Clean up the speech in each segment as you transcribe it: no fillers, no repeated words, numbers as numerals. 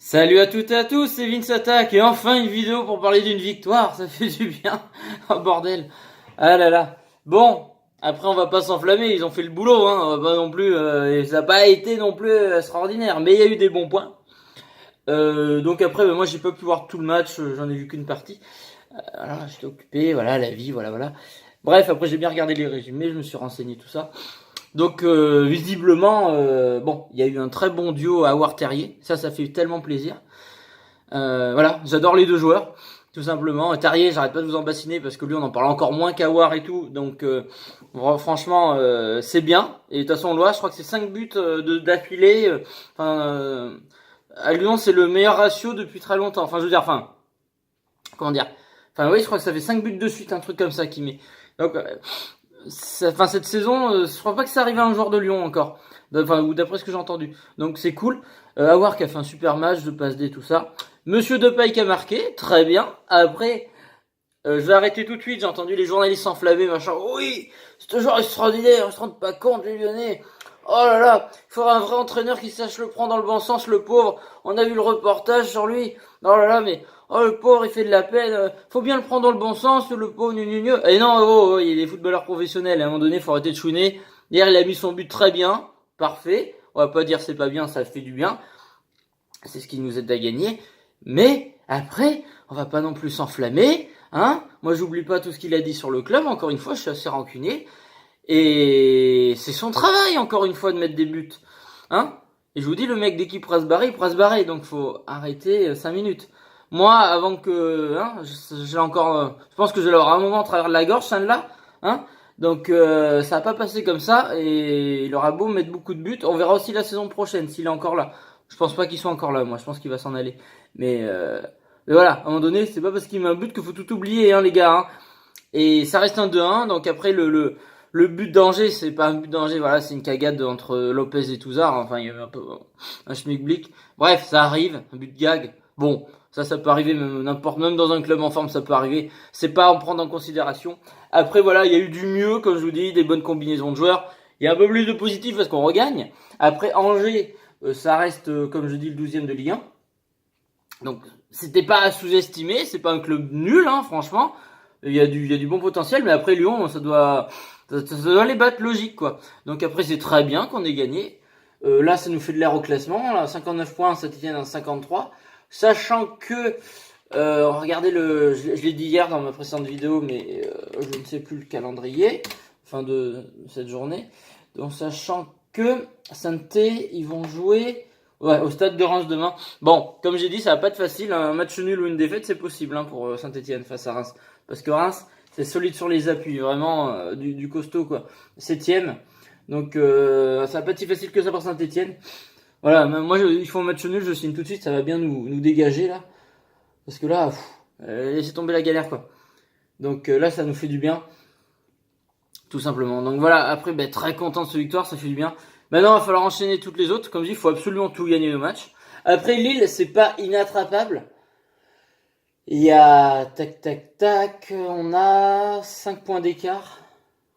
Salut à toutes et à tous, c'est Vince Attack et enfin une vidéo pour parler d'une victoire, ça fait du bien. Oh bordel. Ah là là. Bon, après on va pas s'enflammer, ils ont fait le boulot, hein, on va pas non plus, et ça n'a pas été non plus extraordinaire, mais il y a eu des bons points. Donc après, moi j'ai pas pu voir tout le match, j'en ai vu qu'une partie. Voilà, j'étais occupé, voilà, la vie, voilà. Bref, après j'ai bien regardé les résumés, je me suis renseigné tout ça. Donc visiblement, bon, il y a eu un très bon duo à War Terrier, ça fait tellement plaisir. Voilà, j'adore les deux joueurs, tout simplement. Terrier, j'arrête pas de vous en bassiner parce que lui, on en parle encore moins qu'à War et tout. Donc, franchement, c'est bien. Et de toute façon, on le voit, je crois que c'est 5 buts d'affilée. À Lyon, c'est le meilleur ratio depuis très longtemps. Enfin, je veux dire, comment dire. Enfin, oui, je crois que ça fait 5 buts de suite, un truc comme ça qui met. Donc, cette saison, je crois pas que ça arrive à un joueur de Lyon encore. Enfin, ou d'après ce que j'ai entendu. Donc, c'est cool. Awar qui a fait un super match de passe D, tout ça. Monsieur Depay qui a marqué, très bien. Après, je vais arrêter tout de suite, j'ai entendu les journalistes s'enflammer, machin. Oui, c'est toujours extraordinaire, on se rend pas compte, les Lyonnais. Oh là là, il faudra un vrai entraîneur qui sache le prendre dans le bon sens, le pauvre. On a vu le reportage sur lui. Oh là là, mais oh le pauvre, il fait de la peine. Faut bien le prendre dans le bon sens, le pauvre, Et non, il est des footballeurs professionnels. À un moment donné, faut arrêter de chouiner. Hier, il a mis son but très bien, parfait. On va pas dire c'est pas bien, ça fait du bien. C'est ce qui nous aide à gagner. Mais après, on va pas non plus s'enflammer, hein. Moi, j'oublie pas tout ce qu'il a dit sur le club. Encore une fois, je suis assez rancunier. Et c'est son travail, encore une fois, de mettre des buts, hein. Et je vous dis, le mec, dès qu'il pourra se barrer, il pourra se barrer. Donc, faut arrêter 5 minutes. Moi, avant que, hein, j'ai encore, je pense que je vais l'avoir un moment à travers la gorge, celle-là, hein. Donc, ça va pas passer comme ça. Et il aura beau mettre beaucoup de buts. On verra aussi la saison prochaine, s'il est encore là. Je pense pas qu'il soit encore là, moi. Je pense qu'il va s'en aller. Mais, mais voilà, à un moment donné, c'est pas parce qu'il met un but qu'il faut tout oublier, hein, les gars, hein. Et ça reste un 2-1. Donc après, le but d'Angers, c'est pas un but d'Angers, voilà, c'est une cagade entre Lopez et Touzard. Enfin, il y avait un peu un schmilblick. Bref, ça arrive, un but de gag. Bon, ça peut arriver même n'importe, même dans un club en forme, ça peut arriver. C'est pas à en prendre en considération. Après, voilà, il y a eu du mieux, comme je vous dis, des bonnes combinaisons de joueurs. Il y a un peu plus de positif parce qu'on regagne. Après, Angers, ça reste, comme je dis, le 12e de Ligue 1. Donc, c'était pas à sous-estimer. C'est pas un club nul, hein, franchement. Il y a du bon potentiel, mais après Lyon, ça doit les battre logique, quoi. Donc après, c'est très bien qu'on ait gagné. Là, ça nous fait de l'air au classement. Là, 59 points, Saint-Étienne en 53. Sachant que, regardez je l'ai dit hier dans ma précédente vidéo, mais je ne sais plus le calendrier, fin de cette journée. Donc, sachant que Saint-Étienne, ils vont jouer, ouais, au stade de Reims demain. Bon, comme j'ai dit, ça va pas être facile. Un match nul ou une défaite, c'est possible, hein, pour Saint-Étienne face à Reims. Parce que Reims, c'est solide sur les appuis, vraiment du costaud, quoi. 7ème. Donc ça va pas être si facile que ça pour Saint-Étienne. Voilà, moi il faut un match nul, je signe tout de suite, ça va bien nous dégager là. Parce que là, laissez tomber la galère, quoi. Donc là, ça nous fait du bien. Tout simplement. Donc voilà, après, très content de cette victoire, ça fait du bien. Maintenant, il va falloir enchaîner toutes les autres. Comme je dis, il faut absolument tout gagner nos matchs. Après, Lille, c'est pas inattrapable. Il y a tac, on a 5 points d'écart.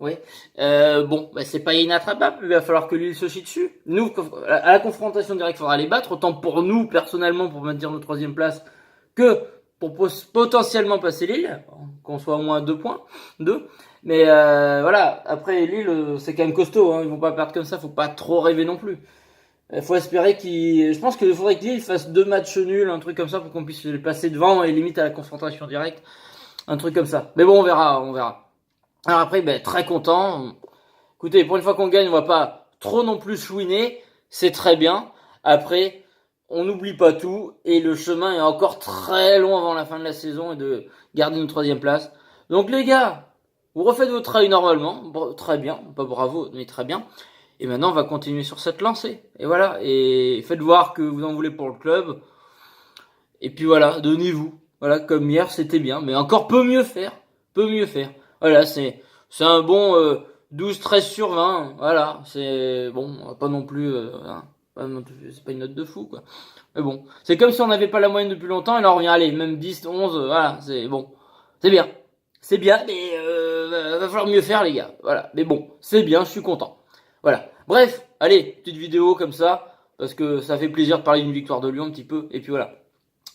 Oui. Bon, c'est pas inattrapable, il va falloir que Lille se chie dessus. Nous, à la confrontation directe, il faudra les battre, autant pour nous, personnellement, pour maintenir notre 3ème place, que pour potentiellement passer Lille, qu'on soit au moins à 2 points, 2. Mais voilà, après Lille, c'est quand même costaud, hein, ils vont pas perdre comme ça, faut pas trop rêver non plus. Faut espérer je pense qu'il faudrait que Lille fasse 2 matchs nuls, un truc comme ça, pour qu'on puisse les passer devant et limite à la confrontation directe. Un truc comme ça. Mais bon, on verra. Alors après, très content. Écoutez, pour une fois qu'on gagne, on va pas trop non plus chouiner. C'est très bien. Après, on n'oublie pas tout. Et le chemin est encore très long avant la fin de la saison et de garder une 3ème place. Donc les gars, vous refaites votre travail normalement. Bon, très bien. Pas bravo, mais très bien. Et maintenant, on va continuer sur cette lancée. Et voilà. Et faites voir que vous en voulez pour le club. Et puis voilà, donnez-vous. Voilà, comme hier, c'était bien. Mais encore peut mieux faire. Peut mieux faire. Voilà, c'est un bon 12-13 sur 20. Voilà, c'est bon, pas non plus, hein, c'est pas une note de fou, quoi. Mais bon, c'est comme si on n'avait pas la moyenne depuis longtemps et là on revient, allez, même 10, 11, voilà, c'est bon. C'est bien. C'est bien, mais va falloir mieux faire, les gars. Voilà, mais bon, c'est bien, je suis content. Voilà. Bref, allez, petite vidéo comme ça. parce que ça fait plaisir de parler d'une victoire de Lyon un petit peu. Et puis voilà.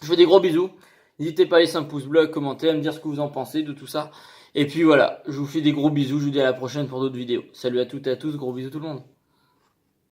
Je vous fais des gros bisous. N'hésitez pas à laisser un pouce bleu, à commenter, à me dire ce que vous en pensez de tout ça. Et puis voilà, je vous fais des gros bisous. Je vous dis à la prochaine pour d'autres vidéos. Salut à toutes et à tous, gros bisous tout le monde.